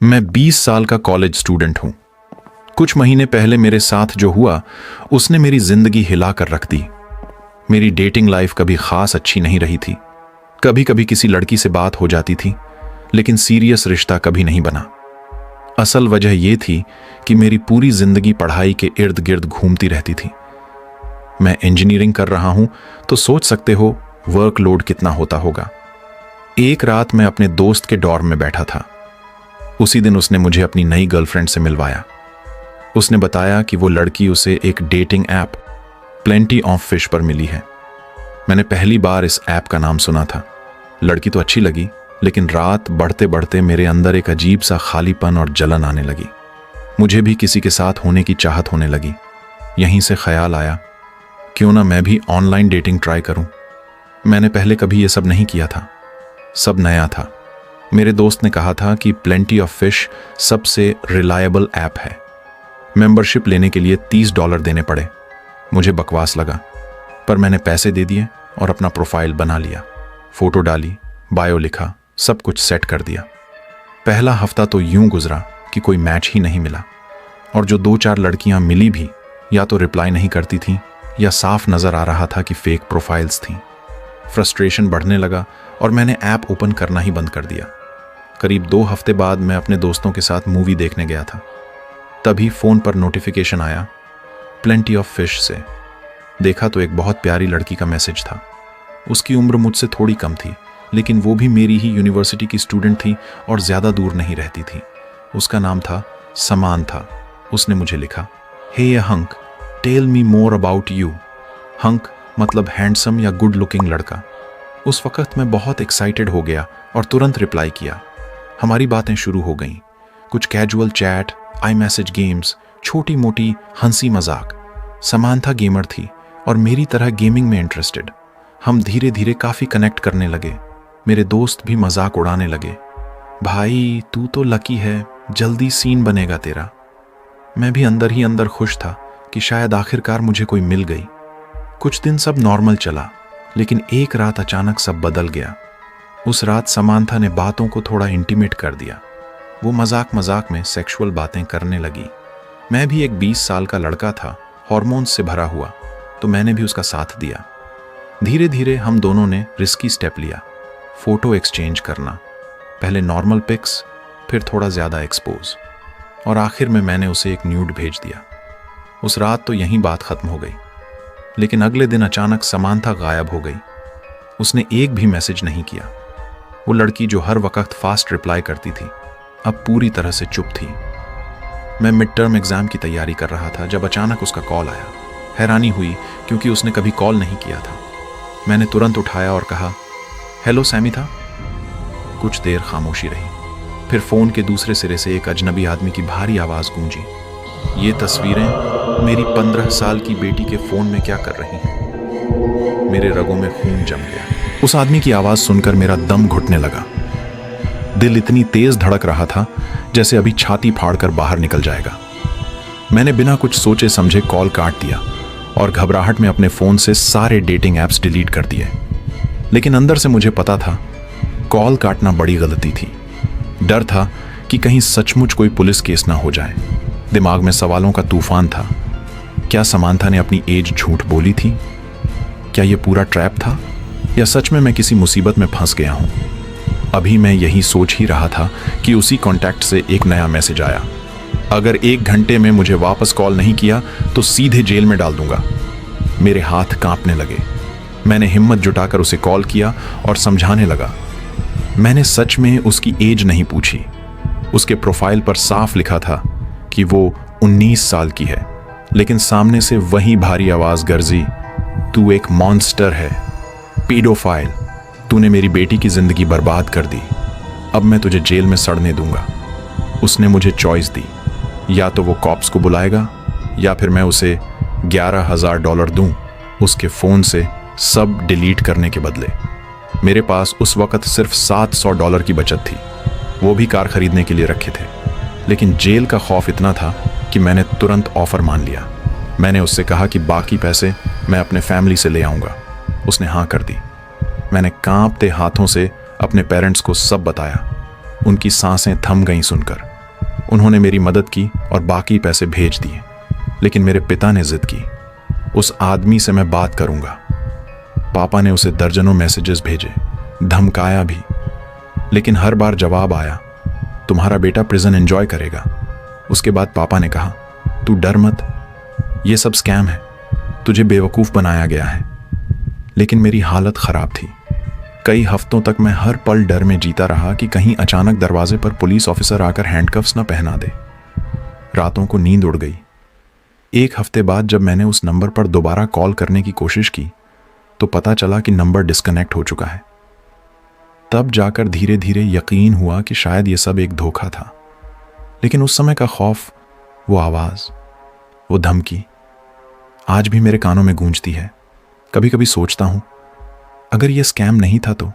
मैं 20 साल का कॉलेज स्टूडेंट हूं। कुछ महीने पहले मेरे साथ जो हुआ उसने मेरी जिंदगी हिला कर रख दी। मेरी डेटिंग लाइफ कभी खास अच्छी नहीं रही थी। कभी कभी किसी लड़की से बात हो जाती थी, लेकिन सीरियस रिश्ता कभी नहीं बना। असल वजह यह थी कि मेरी पूरी जिंदगी पढ़ाई के इर्द गिर्द घूमती रहती थी। मैं इंजीनियरिंग कर रहा हूं तो सोच सकते हो वर्कलोड कितना होता होगा। एक रात मैं अपने दोस्त के डॉर्म में बैठा था। उसी दिन उसने मुझे अपनी नई गर्लफ्रेंड से मिलवाया। उसने बताया कि वो लड़की उसे एक dating app plenty of fish पर मिली है। मैंने पहली बार इस ऐप का नाम सुना था। लड़की तो अच्छी लगी, लेकिन रात बढ़ते बढ़ते मेरे अंदर एक अजीब सा खालीपन और जलन आने लगी। मुझे भी किसी के साथ होने की चाहत होने लगी। यहीं से ख्याल आया, क्यों ना मैं भी ऑनलाइन डेटिंग ट्राई करूं। मैंने पहले कभी ये सब नहीं किया था, सब नया था। मेरे दोस्त ने कहा था कि प्लेंटी ऑफ फिश सबसे रिलायबल ऐप है। मेंबरशिप लेने के लिए $30 देने पड़े। मुझे बकवास लगा, पर मैंने पैसे दे दिए और अपना प्रोफाइल बना लिया। फोटो डाली, बायो लिखा, सब कुछ सेट कर दिया। पहला हफ्ता तो यूं गुजरा कि कोई मैच ही नहीं मिला, और जो 2-4 लड़कियां मिली भी या तो रिप्लाई नहीं करती थीं या साफ नजर आ रहा था कि फेक प्रोफाइल्स थीं। फ्रस्ट्रेशन बढ़ने लगा और मैंने ऐप ओपन करना ही बंद कर दिया। करीब 2 हफ्ते बाद मैं अपने दोस्तों के साथ मूवी देखने गया था। तभी फोन पर नोटिफिकेशन आया प्लेंटी ऑफ फिश से। देखा तो एक बहुत प्यारी लड़की का मैसेज था। उसकी उम्र मुझसे थोड़ी कम थी, लेकिन वो भी मेरी ही यूनिवर्सिटी की स्टूडेंट थी और ज्यादा दूर नहीं रहती थी। उसका नाम था समांथा। उसने मुझे लिखा, hey hunk, tell me more about you. Hunk मतलब हैंडसम या गुड लुकिंग लड़का। उस वक्त मैं बहुत एक्साइटेड हो गया और तुरंत रिप्लाई किया। हमारी बातें शुरू हो गईं। कुछ casual chat, I message games, छोटी मोटी हंसी मजाक। समांथा गेमर थी और मेरी तरह गेमिंग में इंटरेस्टेड। हम धीरे धीरे काफी कनेक्ट करने लगे। मेरे दोस्त भी मजाक उड़ाने लगे, भाई तू तो लकी है, जल्दी सीन बनेगा तेरा। मैं भी अंदर ही अंदर खुश था कि शायद आखिरकार मुझे कोई मिल गई। कुछ दिन सब नॉर्मल चला, लेकिन एक रात अचानक सब बदल गया। उस रात समांथा ने बातों को थोड़ा इंटीमेट कर दिया। वो मजाक मजाक में सेक्सुअल बातें करने लगी। मैं भी एक 20 साल का लड़का था, हार्मोन्स से भरा हुआ, तो मैंने भी उसका साथ दिया। धीरे धीरे हम दोनों ने रिस्की स्टेप लिया। फोटो एक्सचेंज करना, पहले नॉर्मल पिक्स, फिर थोड़ा ज्यादा एक्सपोज, और आखिर में मैंने उसे एक न्यूड भेज दिया। उस रात तो यहीं बात खत्म हो गई। लेकिन अगले दिन अचानक समांथा गायब हो गई। उसने एक भी मैसेज नहीं किया। वो लड़की जो हर वक्त फास्ट रिप्लाई करती थी, अब पूरी तरह से चुप थी। मैं मिड टर्म एग्जाम की तैयारी कर रहा था जब अचानक उसका कॉल आया। हैरानी हुई क्योंकि उसने कभी कॉल नहीं किया था। मैंने तुरंत उठाया और कहा, हेलो सैमी था। कुछ देर खामोशी रही। फिर फोन के दूसरे सिरे से एक अजनबी आदमी की भारी आवाज गूंजी, ये तस्वीरें मेरी 15 साल की बेटी के फोन में क्या कर रही हैं? मेरे रगों में खून जम गया। उस आदमी की आवाज सुनकर मेरा दम घुटने लगा। दिल इतनी तेज धड़क रहा था जैसे अभी छाती फाड़कर बाहर निकल जाएगा। मैंने बिना कुछ सोचे समझे कॉल काट दिया और घबराहट में अपने फोन से सारे डेटिंग ऐप्स डिलीट कर दिए। लेकिन अंदर से मुझे पता था कॉल काटना बड़ी गलती थी। डर था कि कहीं सचमुच कोई पुलिस केस ना हो जाए। दिमाग में सवालों का तूफान था। क्या समांथा ने अपनी एज झूठ बोली थी? क्या यह पूरा ट्रैप था, या सच में मैं किसी मुसीबत में फंस गया हूं? अभी मैं यही सोच ही रहा था कि उसी कॉन्टैक्ट से एक नया मैसेज आया, अगर 1 घंटे में मुझे वापस कॉल नहीं किया तो सीधे जेल में डाल दूंगा। मेरे हाथ कांपने लगे। मैंने हिम्मत जुटाकर उसे कॉल किया और समझाने लगा। मैंने सच में उसकी एज नहीं पूछी। उसके प्रोफाइल पर साफ लिखा था कि वो 19 साल की है, लेकिन सामने से वही भारी आवाज गरजी, तू एक मॉन्स्टर है, पीडोफाइल, तूने मेरी बेटी की जिंदगी बर्बाद कर दी, अब मैं तुझे जेल में सड़ने दूंगा। उसने मुझे चॉइस दी, या तो वो कॉप्स को बुलाएगा या फिर मैं उसे $11,000 दूं उसके फोन से सब डिलीट करने के बदले। मेरे पास उस वक्त सिर्फ $700 की बचत थी, वो भी कार खरीदने के लिए रखे थे। लेकिन जेल का खौफ इतना था कि मैंने तुरंत ऑफर मान लिया। मैंने उससे कहा कि बाकी पैसे मैं अपने फैमिली से ले आऊँगा। उसने हाँ कर दी। मैंने कांपते हाथों से अपने पेरेंट्स को सब बताया। उनकी सांसें थम गईं सुनकर। उन्होंने मेरी मदद की और बाकी पैसे भेज दिए। लेकिन मेरे पिता ने जिद की, उस आदमी से मैं बात करूंगा। पापा ने उसे दर्जनों मैसेजेस भेजे, धमकाया भी, लेकिन हर बार जवाब आया, तुम्हारा बेटा प्रिजन एंजॉय करेगा। उसके बाद पापा ने कहा, तू डर मत, ये सब स्कैम है, तुझे बेवकूफ़ बनाया गया है। लेकिन मेरी हालत ख़राब थी। कई हफ्तों तक मैं हर पल डर में जीता रहा कि कहीं अचानक दरवाजे पर पुलिस ऑफिसर आकर हैंडकफ्स न पहना दे। रातों को नींद उड़ गई। एक हफ्ते बाद जब मैंने उस नंबर पर दोबारा कॉल करने की कोशिश की तो पता चला कि नंबर डिस्कनेक्ट हो चुका है। तब जाकर धीरे धीरे यकीन हुआ कि शायद ये सब एक धोखा था। लेकिन उस समय का खौफ, वो आवाज़, वो धमकी आज भी मेरे कानों में गूंजती है। कभी कभी सोचता हूं, अगर ये स्कैम नहीं था तो,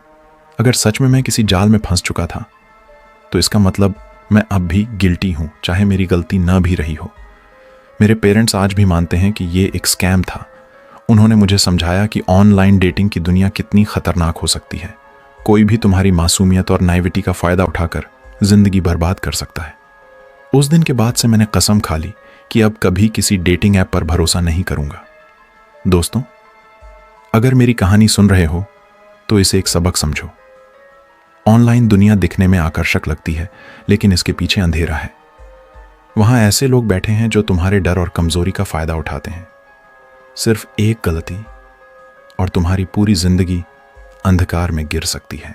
अगर सच में मैं किसी जाल में फंस चुका था तो इसका मतलब मैं अब भी गिल्टी हूं, चाहे मेरी गलती न भी रही हो। मेरे पेरेंट्स आज भी मानते हैं कि ये एक स्कैम था। उन्होंने मुझे समझाया कि ऑनलाइन डेटिंग की दुनिया कितनी खतरनाक हो सकती है। कोई भी तुम्हारी मासूमियत और नाइविटी का फायदा उठाकर जिंदगी बर्बाद कर सकता है। उस दिन के बाद से मैंने कसम खा ली कि अब कभी किसी डेटिंग ऐप पर भरोसा नहीं करूंगा। दोस्तों, अगर मेरी कहानी सुन रहे हो तो इसे एक सबक समझो। ऑनलाइन दुनिया दिखने में आकर्षक लगती है, लेकिन इसके पीछे अंधेरा है। वहां ऐसे लोग बैठे हैं जो तुम्हारे डर और कमजोरी का फायदा उठाते हैं। सिर्फ एक गलती और तुम्हारी पूरी जिंदगी अंधकार में गिर सकती है।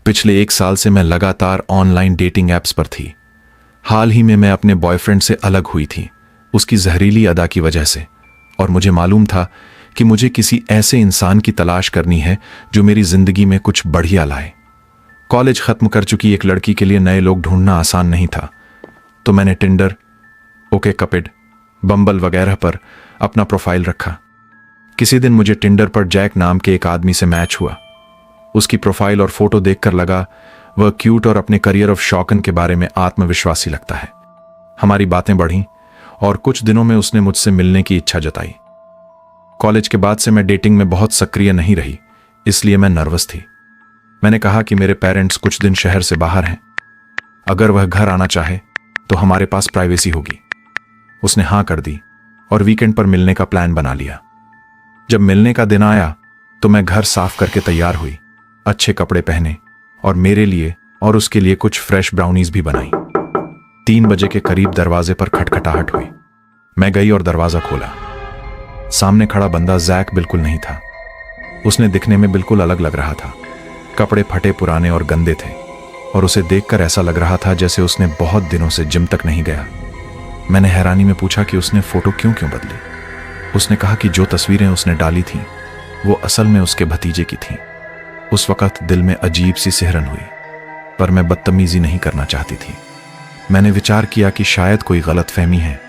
पिछले 1 साल से मैं लगातार ऑनलाइन डेटिंग ऐप्स पर थी। हाल ही में मैं अपने बॉयफ्रेंड से अलग हुई थी, उसकी जहरीली अदा की वजह से, और मुझे मालूम था कि मुझे किसी ऐसे इंसान की तलाश करनी है जो मेरी जिंदगी में कुछ बढ़िया लाए। कॉलेज खत्म कर चुकी एक लड़की के लिए नए लोग ढूंढना आसान नहीं था, तो मैंने टिंडर, ओके कपिड, बम्बल वगैरह पर अपना प्रोफाइल रखा। किसी दिन मुझे टिंडर पर जैक नाम के एक आदमी से मैच हुआ। उसकी प्रोफाइल और फोटो देखकर लगा वह क्यूट और अपने करियर ऑफ शॉकन के बारे में आत्मविश्वासी लगता है। हमारी बातें बढ़ीं और कुछ दिनों में उसने मुझसे मिलने की इच्छा जताई। कॉलेज के बाद से मैं डेटिंग में बहुत सक्रिय नहीं रही, इसलिए मैं नर्वस थी। मैंने कहा कि मेरे पेरेंट्स कुछ दिन शहर से बाहर हैं, अगर वह घर आना चाहे तो हमारे पास प्राइवेसी होगी। उसने हाँ कर दी और वीकेंड पर मिलने का प्लान बना लिया। जब मिलने का दिन आया तो मैं घर साफ करके तैयार हुई, अच्छे कपड़े पहने और मेरे लिए और उसके लिए कुछ फ्रेश ब्राउनीज भी बनाई। 3 बजे के करीब दरवाजे पर खटखटाहट हुई। मैं गई और दरवाजा खोला। सामने खड़ा बंदा जैक बिल्कुल नहीं था। उसने दिखने में बिल्कुल अलग लग रहा था। कपड़े फटे पुराने और गंदे थे और उसे देखकर ऐसा लग रहा था जैसे उसने बहुत दिनों से जिम तक नहीं गया। मैंने हैरानी में पूछा कि उसने फोटो क्यों बदली। उसने कहा कि जो तस्वीरें उसने डाली थीं वो असल में उसके भतीजे की थीं। उस वक्त दिल में अजीब सी सिहरन हुई, पर मैं बदतमीजी नहीं करना चाहती थी। मैंने विचार किया कि शायद कोई गलतफहमी है,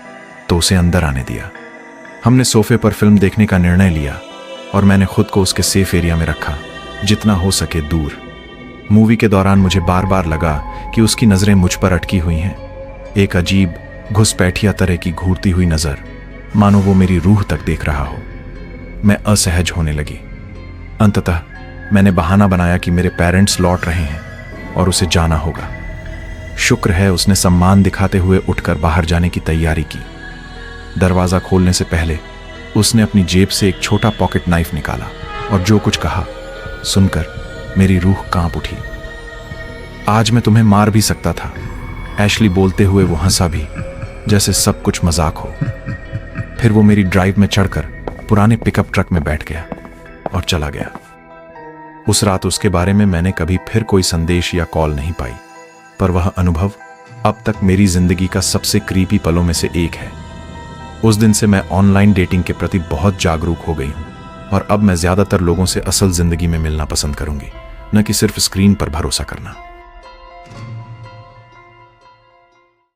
तो उसे अंदर आने दिया। हमने सोफे पर फिल्म देखने का निर्णय लिया और मैंने खुद को उसके सेफ एरिया में रखा, जितना हो सके दूर। मूवी के दौरान मुझे बार बार लगा कि उसकी नजरें मुझ पर अटकी हुई हैं, एक अजीब घुसपैठिया तरह की घूरती हुई नजर, मानो वो मेरी रूह तक देख रहा हो। मैं असहज होने लगी। अंततः मैंने बहाना बनाया कि मेरे पेरेंट्स लौट रहे हैं और उसे जाना होगा। शुक्र है उसने सम्मान दिखाते हुए उठकर बाहर जाने की तैयारी की। दरवाजा खोलने से पहले उसने अपनी जेब से एक छोटा पॉकेट नाइफ निकाला और जो कुछ कहा सुनकर मेरी रूह कांप उठी। आज मैं तुम्हें मार भी सकता था, एशली बोलते हुए वो हंसा भी, जैसे सब कुछ मजाक हो। फिर वो मेरी ड्राइव में चढ़कर पुराने पिकअप ट्रक में बैठ गया और चला गया। उस रात उसके बारे में मैंने कभी फिर कोई संदेश या कॉल नहीं पाई, पर वह अनुभव अब तक मेरी जिंदगी का सबसे क्रीपी पलों में से एक है। उस दिन से मैं ऑनलाइन डेटिंग के प्रति बहुत जागरूक हो गई हूं और अब मैं ज्यादातर लोगों से असल जिंदगी में मिलना पसंद करूंगी, न कि सिर्फ स्क्रीन पर भरोसा करना।